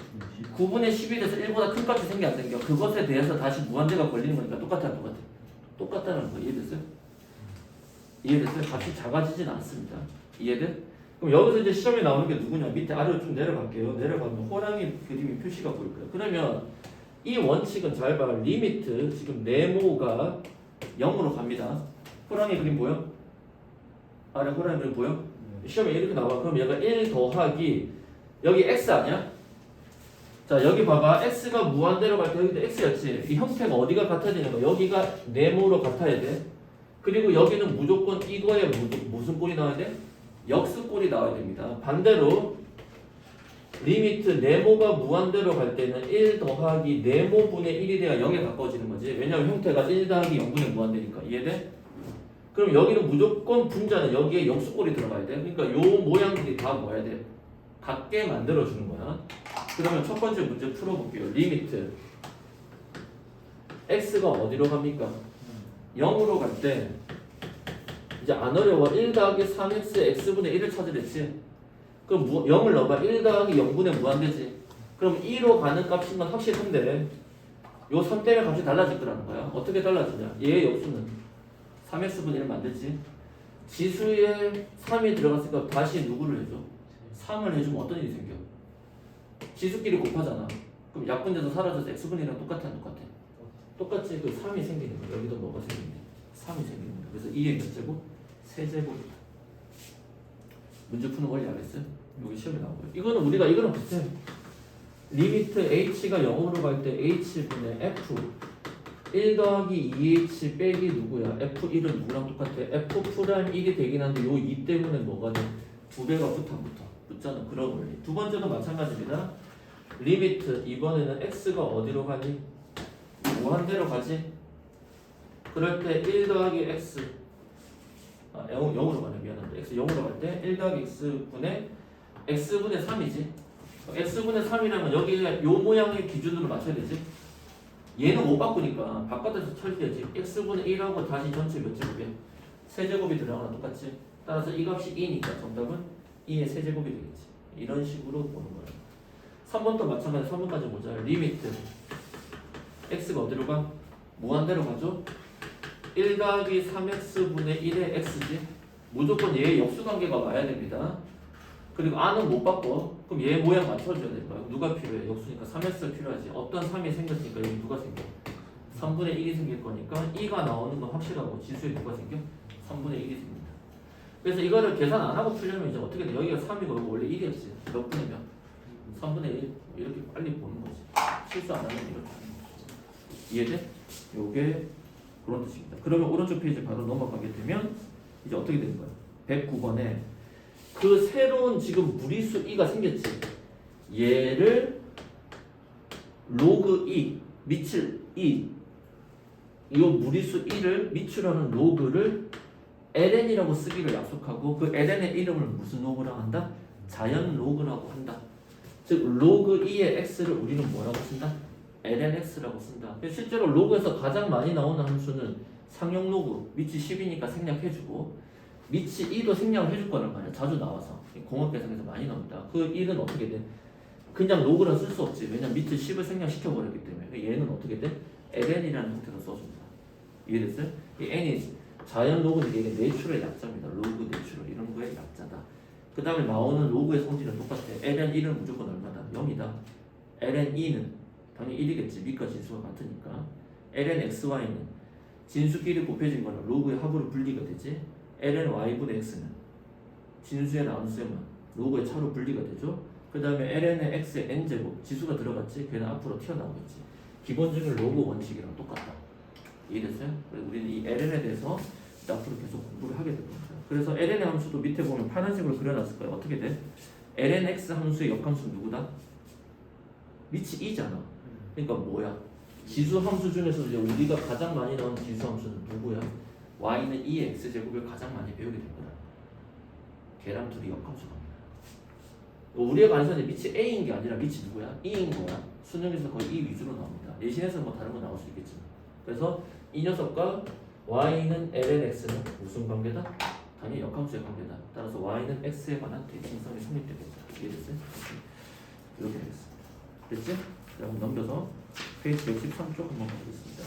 9분의 10이 돼서 1보다 큰 값이 생겨 안 생겨? 그것에 대해서 다시 무한대가 걸리는 거니까 똑같아 안 똑같아? 똑같다는 거 이해됐어요? 이해됐어요? 값이 작아지진 않습니다. 이해돼? 그럼 여기서 이제 시험에 나오는 게 누구냐? 밑에 아래로 좀 내려갈게요. 내려가면 호랑이 그림이 표시가 보일 거예요. 그러면 이 원칙은 잘 봐. 리미트 지금 네모가 0으로 갑니다. 호랑이 그림 보여? 아래 호랑이 그림 보여? 시험에 이렇게 나와. 그럼 얘가 1 더하기 여기 x 아니야? 자 여기 봐봐. x가 무한대로 갈 때 여기도 x였지. 이 형태가 어디가 같아야 되냐면 여기가 네모로 같아야 돼. 그리고 여기는 무조건 이거에 무슨 꼴이 나와야 돼? 역수꼴이 나와야 됩니다. 반대로 리미트 네모가 무한대로 갈 때는 1 더하기 네모분의 1이 돼야 0에 가까워지는 거지. 왜냐하면 형태가 1 더하기 0분의 무한대니까. 이해돼? 그럼 여기는 무조건 분자는 여기에 역수꼴이 들어가야 돼. 그러니까 요 모양들이 다 뭐야 돼? 같게 만들어주는 거야. 그러면 첫 번째 문제 풀어볼게요. 리미트 x가 어디로 갑니까? 0으로 갈 때 이제 안 어려워. 1 더하기 3x x분의 1을 찾으랬지. 그럼 0을 넣어봐. 1 더하기 0분의 무한대지. 그럼 2로 가는 값인 건 확실한데 요 3 때문에 값이 달라질 거라는 거야. 어떻게 달라지냐? 얘의 역수는 3x분의 1 만들지. 지수에 3이 들어갔으니까 다시 누구를 해줘? 3을 해주면 어떤 일이 생겨? 지수끼리 곱하잖아. 그럼 약분돼서 사라져서 x분의 1이랑 똑같아 안 똑같아? 똑같지. 그 3이 생기는 거야. 여기도 뭐가 생기는데 3이 생기는 거야. 그래서 2의 몇 제곱? 세제곱이다. 문제 푸는 원리 알겠어요? 여기 시험에 나오고요. 이거는 비슷해. 리미트 h가 0으로 갈 때 h분의 f 1 더하기 2h 빼기 누구야? f1은 누구랑 똑같아? f'1이 되긴 한데 요 2 때문에 뭐가 돼? 2배가 붙어 안 붙어? 붙잖아. 그런 원리. 두 번째도 마찬가지입니다. 리미트 이번에는 x가 어디로 가니? 무한대로 가지? 그럴 때 1 더하기 x 0으로 가네. 미안한데 x 0으로 갈 때 1 더하기 x분의 3이지. x분의 3이라면 여기에 요 모양의 기준으로 맞춰야 되지. 얘는 못 바꾸니까 바깥에서 처리해야지. x분의 1하고 다시 전체 몇 제곱이야? 세제곱이 들어가나 똑같지. 따라서 이 값이 2니까 정답은 2의 세제곱이 되겠지. 이런 식으로 보는 거야. 3번도 마찬가지. 3번까지 보자. 리미트 x가 어디로 가? 무한대로 가죠. 1 더하기 3x분의 1의 x지. 무조건 얘의 역수관계가 와야 됩니다. 그리고 아는 못 바꿔. 그럼 얘 모양 맞춰줘야 될 거야. 누가 필요해? 역수니까 3x가 필요하지. 어떤 3이 생겼으니까 여기 누가 생겨? 3분의 1이 생길 거니까 2가 나오는 건 확실하고 지수에 누가 생겨? 3분의 1이 생긴다. 그래서 이거를 계산 안 하고 풀려면 이제 어떻게 돼? 여기가 3이고 원래 1이었지. 몇 분의 몇? 3분의 1 이렇게 빨리 보는 거지. 실수 안 하면 이렇게 하는 거지. 이해돼? 요게 그런 뜻입니다. 그러면 오른쪽 페이지 바로 넘어가게 되면 이제 어떻게 되는 거야? 109번에 그 새로운 지금 무리수 2가 생겼지. 얘를 로그 2 미칠 2 이 무리수 2를 미출하는 로그를 ln이라고 쓰기를 약속하고 그 ln의 이름을 무슨 로그라고 한다? 자연 로그라고 한다. 즉 로그 2의 x를 우리는 뭐라고 쓴다? lnx라고 쓴다. 실제로 로그에서 가장 많이 나오는 함수는 상용 로그 미치 10이니까 생략해주고 미치 2도 생략을 해줄 거란 말이야. 자주 나와서 공업 계산에서 많이 나옵니다. 그 1은 어떻게 돼? 그냥 로그라 쓸 수 없지. 왜냐면 미치 10을 생략시켜버렸기 때문에. 얘는 어떻게 돼? ln이라는 형태로 써줍니다. 이해됐어요? 이 n이 자연 로그는 이게 내추럴 약자입니다. 로그 내추럴 이런 거의 약자다. 그 다음에 나오는 로그의 성질은 똑같아. ln1은 무조건 얼마다? 0이다. ln2는 당연히 1이겠지. 밑과 진수가 같으니까. lnxy는 진수끼리 곱해진 거는 로그의 합으로 분리가 되지. lny분의 x는 진수의 나눗셈은 로그의 차로 분리가 되죠. 그 다음에 ln의 x의 n제곱 지수가 들어갔지. 걔는 앞으로 튀어나오겠지. 기본적인 로그 원칙이랑 똑같다. 이해됐어요? 그래서 우리는 이 ln에 대해서 앞으로 계속 공부를 하게 될 겁니다. 그래서 ln의 함수도 밑에 보면 파란색으로 그려놨을 거예요. 어떻게 돼? lnx 함수의 역함수는 누구다? 미치 2잖아. 그러니까 뭐야? 지수 함수 중에서 이제 우리가 가장 많이 나오는 지수 함수는 누구야? y는 2의 x제곱을 가장 많이 배우게 될 거다. 걔랑 둘이 역함수 갑니다. 우리가 가르쳐는 미치 a인 게 아니라 미치 누구야? 2인 거야. 수능에서 거의 2 위주로 나옵니다. 예시에서 뭐 다른 거 나올 수 있겠지만. 그래서 이 녀석과 y는 lnx는 무슨 관계다? 당연히 역함수의 관계다. 따라서 y는 x에 관한 대칭성이 성립되겠다. 이해됐어요? 이렇게 되겠습니다. 됐지? 그럼 넘겨서 페이지 113쪽 한번 보겠습니다.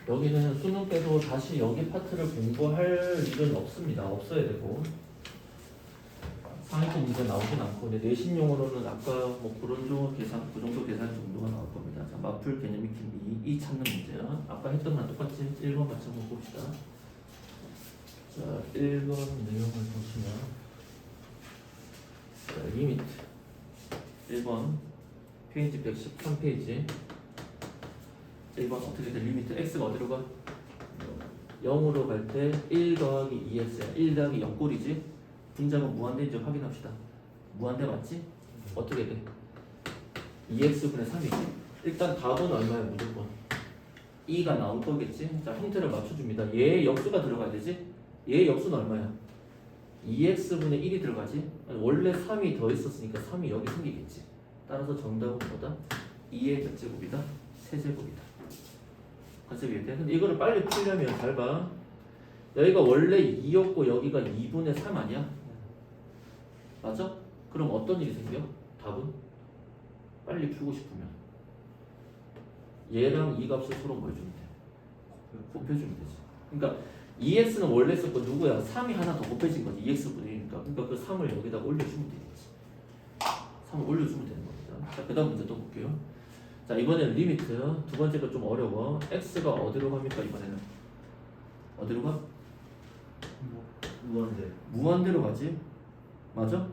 여기는 수능 때도 다시 여기 파트를 공부할 일은 없습니다. 없어야 되고 상위권 문제 나오진 않고 근데 내신용으로는 아까 뭐 그런 정도 계산, 그 정도 계산 정도가 나올 겁니다. 자, 마플 개념 익힘 2 찾는 문제야. 아까 했던 거랑 똑같이 1번 같이 한번 봅시다. 자, 1번 내용을 보시면 자, 리미트 1번 페이지 113페이지 1번 어떻게 돼? 리미트 x가 어디로 가? 0으로 갈 때 1 더하기 2x야. 1 더하기 0꼴이지? 분자가 무한대인지 확인합시다. 무한대 맞지? 어떻게 돼? 2x분의 3이지? 일단 답은 얼마야 무조건? 2가 나올 거겠지. 자, 형태를 맞춰줍니다. 얘의 역수가 들어가야 되지. 얘의 역수는 얼마야? 2x분의 1이 들어가지. 원래 3이 더 있었으니까 3이 여기 생기겠지. 따라서 정답은 뭐다? 2의 몇 제곱이다? 세제곱이다. 컨셉이 이렇게. 근데 이거를 빨리 풀려면 잘 봐. 여기가 원래 2였고 여기가 2분의 3 아니야? 맞아? 그럼 어떤 일이 생겨? 답은? 빨리 풀고 싶으면 얘랑 이 값을 서로 뭐 해주면 돼? 곱해주면 되지. 그러니까 2x는 원래 있었고 누구야? 3이 하나 더 곱해진 거지. 2x분이니까. 그러니까 그 3을 여기다가 올려주면 되겠지. 3을 올려주면 되는 겁니다. 자, 그 다음 문제 또 볼게요. 자, 이번에는 리미트. 두 번째가 좀 어려워. x가 어디로 갑니까? 이번에는 어디로 가? 무한대. 무한대로 가지. 맞아?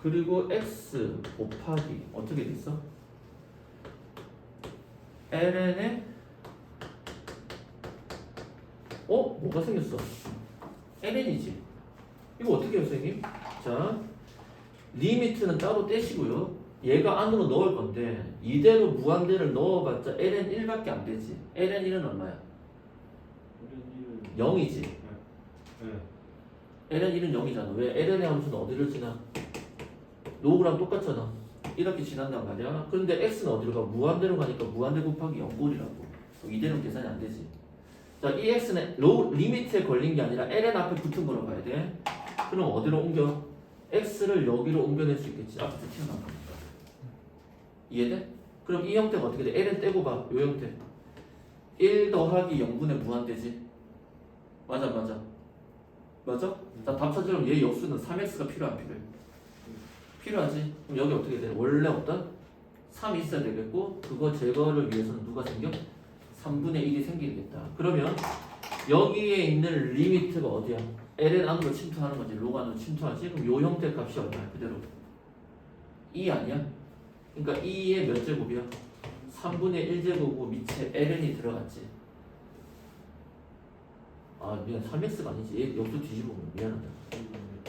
그리고 x 곱하기 어떻게 돼 있어? ln에 뭐가 생겼어? ln이지. 이거 어떻게 해요, 선생님? 자, 리미트는 따로 떼시고요. 얘가 안으로 넣을 건데 이대로 무한대를 넣어봤자 ln 1밖에 안 되지. ln 1은 얼마야? 0이지. 네. ln 1은 0이잖아. 왜? ln의 함수는 어디를 지나? 로그랑 똑같잖아. 이렇게 지난단 말이야. 그런데 x는 어디로 가? 무한대로 가니까 무한대 곱하기 0꼴이라고. 이대로 계산이 안 되지. 자, 이 x는 리미트에 걸린 게 아니라 ln 앞에 붙은 거로 봐야 돼. 그럼 어디로 옮겨? x를 여기로 옮겨낼 수 있겠지. 앞에서 튀어나온 거니까. 이해돼? 그럼 이 형태가 어떻게 돼? ln 떼고 봐. 요 형태. 1 더하기 0분의 무한대지. 맞아. 자, 답 찾으려면 얘 역수는 3x가 필요한 필요해. 필요하지. 그럼 여기 어떻게 돼? 원래 어떤 3이 있어야 되겠고 그거 제거를 위해서는 누가 생겨? 3분의 1이 생기겠다. 그러면 여기에 있는 리미트가 어디야? ln 안으로 침투하는 거지. 로그 안으로 침투하지. 그럼 요 형태 값이 얼마야? 그대로 2 아니야? 그러니까 2의 몇 제곱이야? 3분의 1제곱이고 밑에 ln이 들어갔지. 아, 미안. 3x가 아니지. 얘 역수 뒤집으면 미안하다.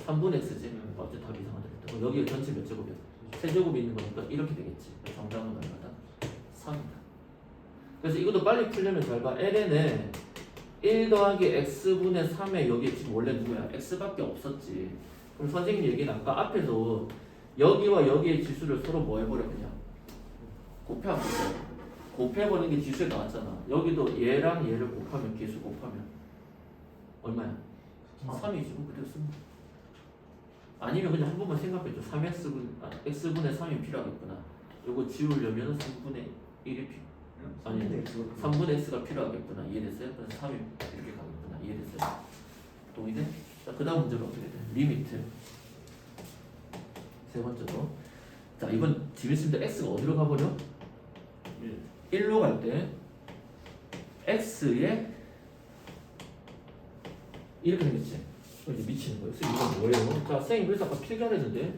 3분의 x지. 어째 답이 이상하다. 그럼 여기 전체 몇 제곱이야? 세제곱이 있는 거니까 이렇게 되겠지. 정답은 얼마다? 3이다. 그래서 이것도 빨리 풀려면 잘 봐. ln에 1 더하기 x분의 3에 여기 지금 원래 누구야? x밖에 없었지. 그럼 선생님 얘기는 아까 앞에서 여기와 여기의 지수를 서로 뭐 해버려 그냥 곱해하면 돼. 곱해버리는 게 지수에 나왔잖아. 여기도 얘랑 얘를 곱하면 개수 곱하면 얼마야? 3이지. 그대로 쓰면 돼. 아니면 그냥 한 번만 생각해줘. x분의 3이 필요하겠구나. 요거 지우려면 3분의 1이 아니 3분의 x가 필요하겠구나. 이해됐어요? 그래서 3이 이렇게 가겠구나. 이해됐어요? 동의돼? 자, 그 다음 문제가 어떻게 돼? 리미트. 세 번째로. 자, 이번 재밌습니다. x가 어디로 가버려? 1로 갈 때 x에 이렇게 생겼지. 이제 미치는 거예요. 이건 뭐예요? 자, 선생님 그래서 아까 필기하랬는데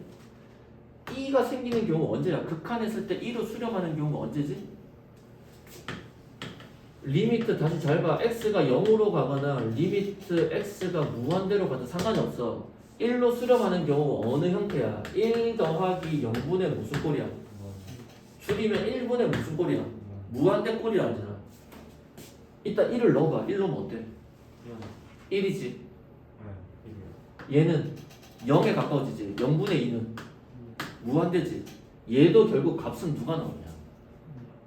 2가 생기는 경우 언제야? 극한했을 때 2로 수렴하는 경우가 언제지? 리미트 다시 잘 봐. x가 0으로 가거나 리미트 x가 무한대로 가도 상관이 없어. 1로 수렴하는 경우가 어느 형태야? 1 더하기 0분의 무슨 꼴이야? 줄이면 1분의 무슨 꼴이야? 무한대 꼴이라 하잖아. 이따 1을 넣어봐. 1 넣으면 어때? 1이지. 얘는 0에 가까워지지. 0분의 2는 무한대지. 얘도 결국 값은 누가 나오냐?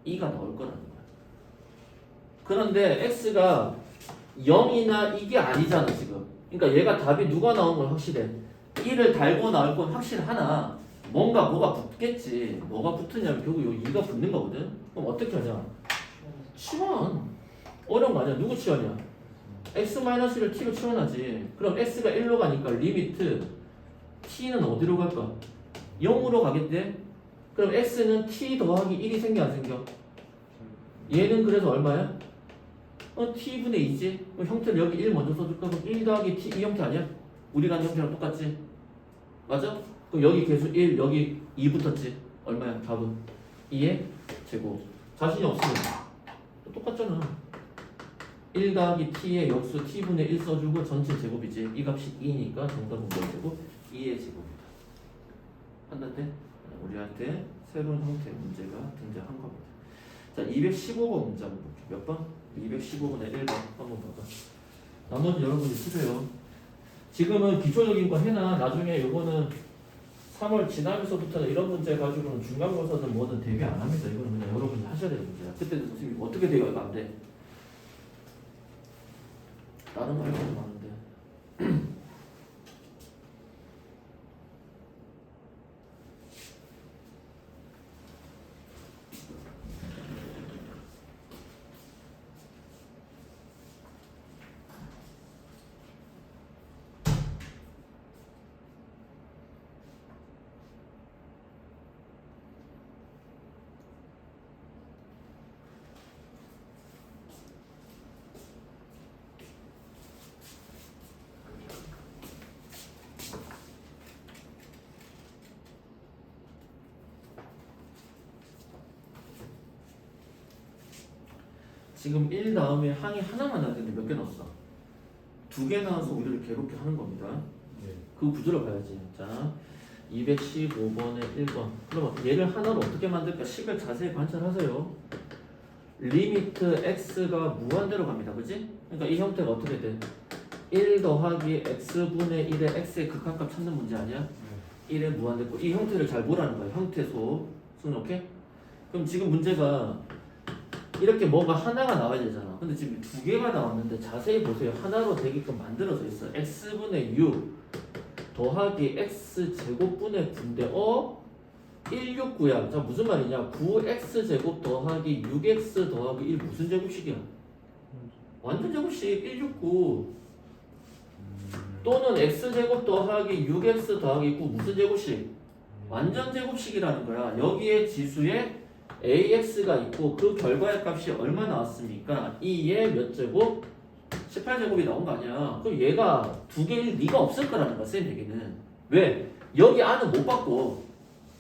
2가 나올 거라는 거야. 그런데 x가 0이나 이게 아니잖아 지금. 그러니까 얘가 답이 누가 나온 건 확실해. 1을 달고 나올 건 확실하나 뭐가 붙겠지. 뭐가 붙으냐면 결국 여기 2가 붙는 거거든. 그럼 어떻게 하냐? 치환. 어려운 거 아니야. 누구 치환이야? x-1을 t로 치환하지. 그럼 x가 1로 가니까 리미트 t는 어디로 갈까? 0으로 가겠대. 그럼 x는 t 더하기 1이 생겨 안 생겨? 얘는 그래서 얼마야? t분의 2지? 그럼 형태를 여기 1 먼저 써줄까? 그럼 1 더하기 t 이 형태 아니야? 우리가 하는 형태랑 똑같지? 맞아? 그럼 여기 계수 1 여기 2 붙었지? 얼마야? 답은 2의 제곱. 자신이 없으면 똑같잖아. 1 더하기 t의 역수 t분의 1 써주고 전체 제곱이지. 이 값이 2니까 정답은 뭐 되고 2의 제곱이다. 판단돼? 우리한테 새로운 형태의 문제가 등장한 겁니다. 자, 215번 문제 한번 볼게요. 몇 번? 215분의 1번 한번 봐봐. 나머지 여러분이 푸세요. 지금은 기초적인 거 해놔. 나중에 요거는 3월 지나면서부터는 이런 문제 가지고는 중간고사든 뭐든 대비 안 합니다. 이거는 그냥 여러분이 하셔야 되는 문제야. 그때 선생님이 어떻게 대비가 안 돼? 다른 거 할 것도 많은데. 지금 1 다음에 항이 하나만 나왔는데 몇 개 넣었어? 2개 나와서 우리를 괴롭게 하는 겁니다. 네. 그 구조를 봐야지. 자, 215번에 1번. 그러면 얘를 하나로 어떻게 만들까? 식을 자세히 관찰하세요. 리미트 x가 무한대로 갑니다. 그지? 그러니까 이 형태가 어떻게 돼? 1 더하기 x분의 1의 x의 극한값 찾는 문제 아니야? 1에 무한대고 이 형태를 잘 보라는 거야. 형태소. 승인 오케이? 그럼 지금 문제가 이렇게 뭐가 하나가 나와야 되잖아. 근데 지금 2개가 나왔는데 자세히 보세요. 하나로 되게끔 만들어져 있어. x분의 6 더하기 x제곱분의 9인데 169야. 자, 무슨 말이냐? 9x제곱 더하기 6x 더하기 1 무슨 제곱식이야? 완전 제곱식 169 또는 x제곱 더하기 6x 더하기 9 무슨 제곱식? 완전 제곱식이라는 거야. 여기에 지수에 AX가 있고 그 결과의 값이 얼마 나왔습니까? 2의 몇 제곱? 18제곱이 나온 거 아니야. 그럼 얘가 2개일 리가 없을 거라는 거야, 쌤 얘기는. 왜? 여기 안은 못 바꿔.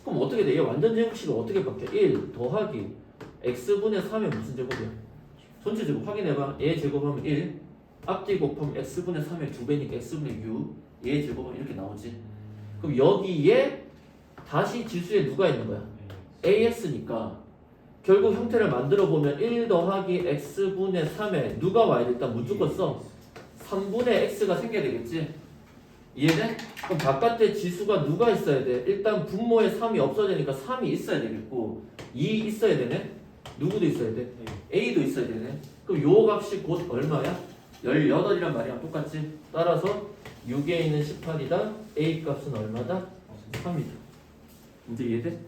그럼 어떻게 돼? 얘 완전 제곱식을 어떻게 바뀌어? 1 더하기 x분의 3의 무슨 제곱이야? 전체 제곱 확인해봐. 얘 제곱하면 1 앞뒤 곱하면 x분의 3의 2배니까 x분의 6 얘 제곱하면 이렇게 나오지. 그럼 여기에 다시 지수에 누가 있는 거야? AX니까 결국 형태를 만들어 보면 1 더하기 x분의 3에 누가 와야 돼? 일단 무조건 써. 3분의 x가 생겨야 되겠지? 이해돼? 그럼 바깥에 지수가 누가 있어야 돼? 일단 분모에 3이 없어지니까 3이 있어야 되겠고 2 있어야 되네? 누구도 있어야 돼? a도 있어야 되네? 그럼 요 값이 곧 얼마야? 18이란 말이랑 똑같지? 따라서 6에 있는 18이다 a 값은 얼마다? 3이다. 이제 이해돼?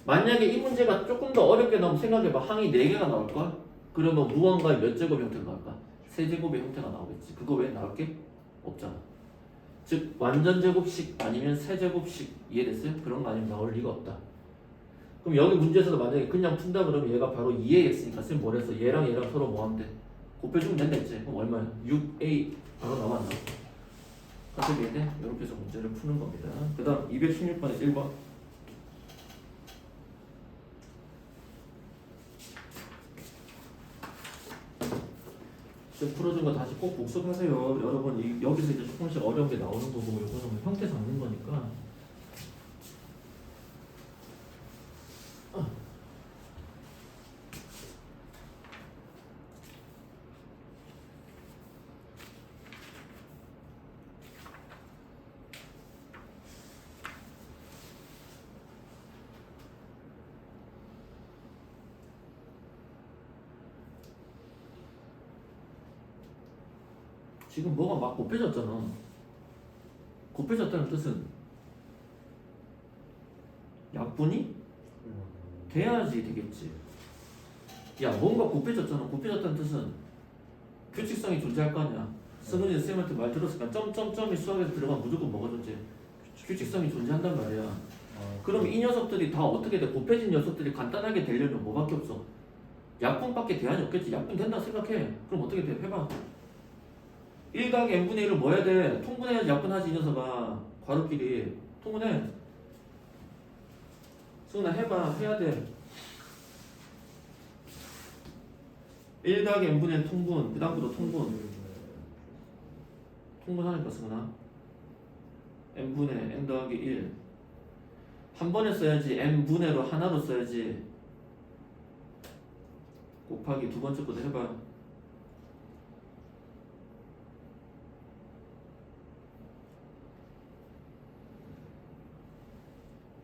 만약에 이 문제가 조금 더 어렵게 나오면 생각해봐. 항이 4개가 나올걸? 그러면 무한가의 몇 제곱 형태가 나올까? 세제곱의 형태가 나오겠지. 그거 왜 나올 게 없잖아. 즉 완전 제곱식 아니면 세제곱식 이해됐어요? 그런 거 아니면 나올 리가 없다. 그럼 여기 문제에서도 만약에 그냥 푼다 그러면 얘가 바로 2ax니까 쌤 뭐랬어? 얘랑 얘랑 서로 뭐 하면 돼? 곱해주면 된다 했지? 그럼 얼마야? 6a 바로 나왔나? 같은 게 돼? 이렇게 해서 문제를 푸는 겁니다. 그 다음 216번에 1번 지금 풀어준 거 다시 꼭 복습하세요. 여러분 여기서 이제 조금씩 어려운 게 나오는 거고 이거는 형태 잡는 거니까. 지금 뭐가 막 곱해졌잖아. 곱해졌다는 뜻은 약분이 돼야지 되겠지. 야 뭔가 곱해졌잖아. 곱해졌다는 뜻은 규칙성이 존재할 거 아니야. 승은이 쌤한테 말 들었으니까 점점점이 수학에서 들어가면 무조건 먹어줬지. 규칙성이 존재한단 말이야. 그럼 이 녀석들이 다 어떻게 돼? 곱해진 녀석들이 간단하게 되려면 뭐밖에 없어? 약분밖에 대안이 없겠지. 약분 된다 생각해. 그럼 어떻게 돼? 해봐. 1 더하기 n분의 1을 뭐 해야 돼? 통분해야지 약분하지 이 녀석아. 괄호끼리 통분해. 승훈아 해봐. 해야 돼. 1 더하기 n분의 1 통분. 그 다음부터 통분. 통분하니까 승훈아 n분의 n 더하기 1 한 번에 써야지. n분의로 하나로 써야지. 곱하기 두 번째 것도 해봐.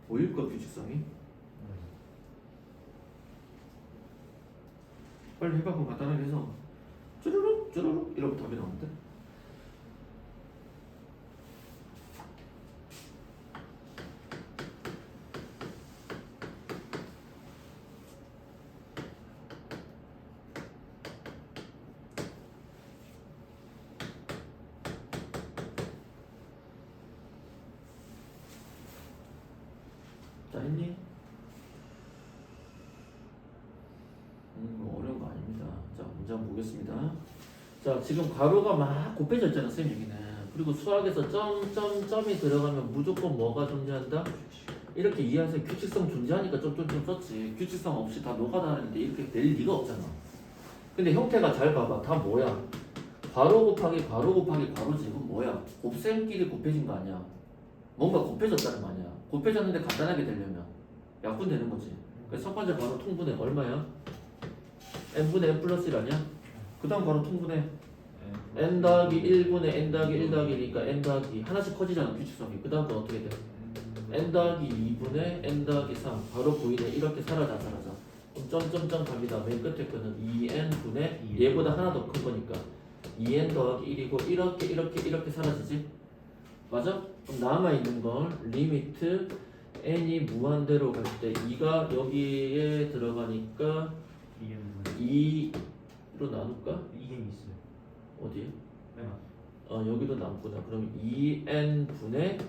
보일까 규칙성이? 빨리 해봐. 그럼 간단하게 해서 쭈루룩 쭈루룩 이러면 답이 나오는데. 자, 했니? 뭐 어려운 거 아닙니다. 자, 문제 한번 보겠습니다. 자, 지금 괄호가 막 곱해졌잖아, 선생님 여기는. 그리고 수학에서 점이 들어가면 무조건 뭐가 존재한다? 이렇게 이해하세요. 규칙성 존재하니까 점점점 썼지. 규칙성 없이 다 녹아다니는데 이렇게 될 리가 없잖아. 근데 형태가 잘 봐봐. 다 뭐야? 괄호 곱하기 괄호 곱하기 괄호지. 이건 뭐야? 곱셈끼리 곱해진 거 아니야? 뭔가 곱해졌다는 거 아니야? 곱해졌는데 간단하게 되려면 약분 되는 거지. 그래서 첫 번째 바로 통분해 얼마야? n분의 n 플러스 1 아니야? 그 다음 바로 통분해 n 더하기 1분의 n 더하기 1 더하기 1이니까 n 더하기 하나씩 커지잖아 규칙성이. 그 다음 건 어떻게 돼? n 더하기 2분의 n 더하기 3 바로 보이네. 이렇게 사라져. 그럼 점점점 갑니다. 맨 끝에 거는 2n분의 얘보다 하나 더 큰 거니까 2n 더하기 1이고 이렇게 사라지지? 맞아? 그럼 남아있는 건 리미트 n이 무한대로 갈 때 2가 여기에 들어가니까 2로 나눌까? 이게 있어요. 어디에? 맨 여기도 남구나. 그럼 2n분의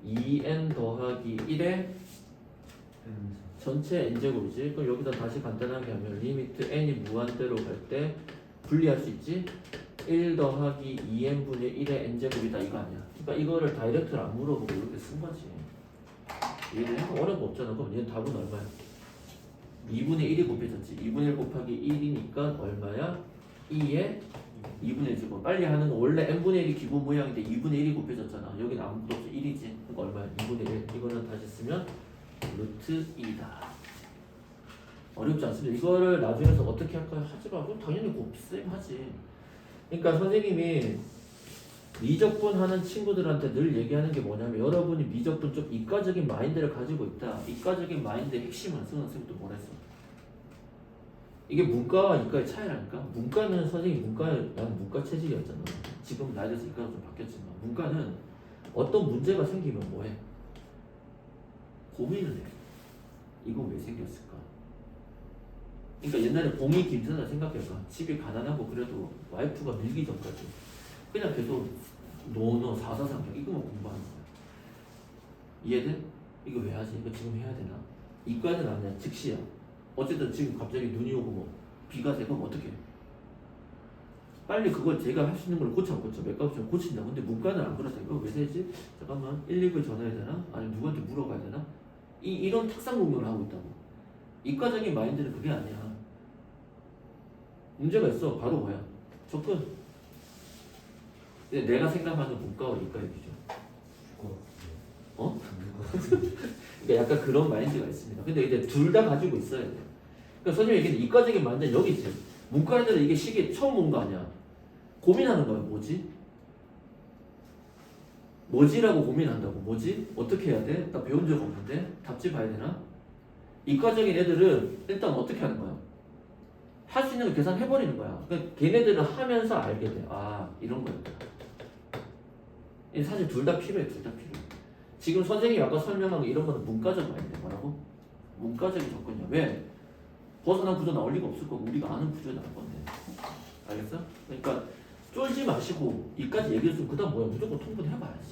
2n 더하기 1의 전체 n제곱이지. 그럼 여기다 다시 간단하게 하면 리미트 n이 무한대로 갈 때 분리할 수 있지? 1 더하기 2n분의 1의 n제곱이다 이거 아니야. 그러니까 이거를 다이렉트로 안 물어보고 이렇게 쓴 거지. 얘는 어려운 거 없잖아. 그럼 얘는 답은 얼마야? 2분의 1이 곱해졌지. 2분의 1 곱하기 1이니까 얼마야? 2에 2분의 1제곱. 빨리 하는 거 원래 n분의 1이 기본 모양인데 2분의 1이 곱해졌잖아. 여기는 아무것도 없어. 1이지. 그러니까 얼마야? 2분의 1. 이거는 다시 쓰면 루트 2다. 어렵지 않습니다. 이거를 나중에서 어떻게 할까요? 하지 마. 그럼 당연히 곱셈 하지. 그러니까 선생님이 미적분 하는 친구들한테 늘 얘기하는 게 뭐냐면 여러분이 미적분 좀 이과적인 마인드를 가지고 있다. 이과적인 마인드의 핵심은 선생님도 뭐랬어? 이게 문과와 이과의 차이라니까. 문과는 선생님 나는 문과 체질이었잖아. 지금 나이 들어서 이과가 좀 바뀌었지만 문과는 어떤 문제가 생기면 뭐해? 고민을 해. 이거 왜 생겼을까? 그러니까 옛날에 봉이 김선아 생각해봐. 집이 가난하고 그래도 와이프가 밀기 전까지 그냥 계속 노노 443 이거만 공부하는 거야. 이해돼? 이거 왜 하지? 이거 지금 해야 되나? 이과는 아니야. 즉시야. 어쨌든 지금 갑자기 눈이 오고 뭐 비가 새고 어떻게 해? 빨리 그걸 제가 할 수 있는 걸 고쳐 안 고쳐? 몇 가지 좀 고친다. 근데 문과는 안 그렇다. 이거 왜 새지? 잠깐만 119에 전화해야 되나? 아니면 누구한테 물어봐야 되나? 이런 탁상 공격을 하고 있다고. 이과적인 마인드는 그게 아니야. 문제가 있어. 바로 뭐야? 접근. 근데 내가 생각하는 문과와 이과의 기준. 어? 그러니까 약간 그런 마인드가 있습니다. 근데 이제 둘 다 가지고 있어야 돼. 그러니까 선생님이 얘기하는 이과적인 마인드는 여기 있지. 문과 애들은 이게 시기에 처음 온 거 아니야. 고민하는 거야. 뭐지? 뭐지라고 고민한다고. 뭐지? 어떻게 해야 돼? 나 배운 적 없는데 답지 봐야 되나? 이과적인 애들은 일단 어떻게 하는 거야? 할 수 있는 거 계산해버리는 거야. 그러니까 걔네들은 하면서 알게 돼. 아 이런 거였다. 사실 둘 다 필요해. 둘 다 필요해. 지금 선생님이 아까 설명한 거 이런 거는 문과적 마인드. 뭐라고? 문과적인 접근이야. 왜? 벗어난 구조 나올 리가 없을 거고 우리가 아는 구조에 나올 건데. 알겠어? 그러니까 쫄지 마시고 이까지 얘기했으면 그 다음 뭐야? 무조건 통분해봐야지.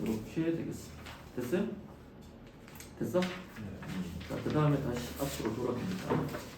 이렇게 되겠습니다. 됐어요? 됐어? 자, 그 다음에 다시 앞으로 돌아갑니다.